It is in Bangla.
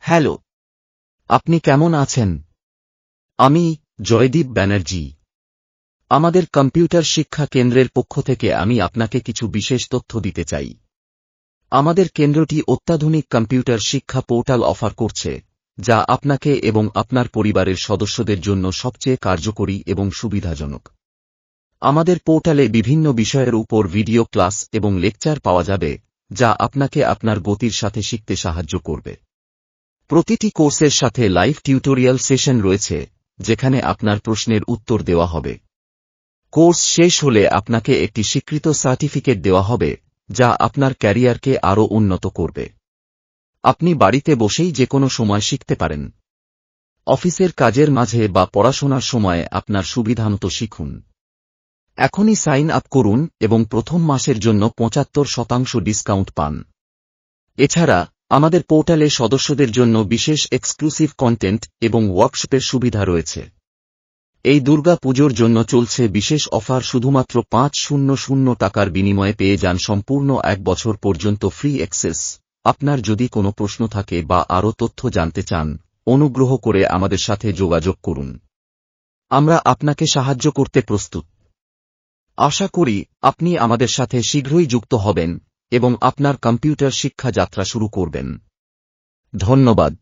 হ্যালো, আপনি কেমন আছেন? আমি জয়দীপ ব্যানার্জি। আমাদের কম্পিউটার শিক্ষা কেন্দ্রের পক্ষ থেকে আমি আপনাকে কিছু বিশেষ তথ্য দিতে চাই। আমাদের কেন্দ্রটি অত্যাধুনিক কম্পিউটার শিক্ষা পোর্টাল অফার করছে, যা আপনাকে এবং আপনার পরিবারের সদস্যদের জন্য সবচেয়ে কার্যকরী এবং সুবিধাজনক। আমাদের পোর্টালে বিভিন্ন বিষয়ের উপর ভিডিও ক্লাস এবং লেকচার পাওয়া যাবে, যা আপনাকে আপনার গতির সাথে শিখতে সাহায্য করবে। প্রতিটি কোর্সের সাথে লাইভ টিউটোরিয়াল সেশন রয়েছে, যেখানে আপনার প্রশ্নের উত্তর দেওয়া হবে। কোর্স শেষ হলে আপনাকে একটি স্বীকৃত সার্টিফিকেট দেওয়া হবে, যা আপনার ক্যারিয়ারকে আরও উন্নত করবে। আপনি বাড়িতে বসেই যে কোনো সময় শিখতে পারেন। অফিসের কাজের মাঝে বা পড়াশোনার সময়ে আপনার সুবিধামতো শিখুন। এখনই সাইন আপ করুন এবং প্রথম মাসের জন্য 75% ডিসকাউন্ট পান। এছাড়া আমাদের পোর্টালে সদস্যদের জন্য বিশেষ এক্সক্লুসিভ কন্টেন্ট এবং ওয়ার্কশপের সুবিধা রয়েছে। এই দুর্গা পুজোর জন্য চলছে বিশেষ অফার। শুধুমাত্র 500 টাকার বিনিময়ে পেয়ে যান সম্পূর্ণ 1 বছর পর্যন্ত ফ্রি অ্যাক্সেস। আপনার যদি কোনো প্রশ্ন থাকে বা আরও তথ্য জানতে চান, অনুগ্রহ করে আমাদের সাথে যোগাযোগ করুন। আমরা আপনাকে সাহায্য করতে প্রস্তুত। আশা করি আপনি আমাদের সাথে শীঘ্রই যুক্ত হবেন এবং আপনার কম্পিউটার শিক্ষা যাত্রা শুরু করবেন। ধন্যবাদ।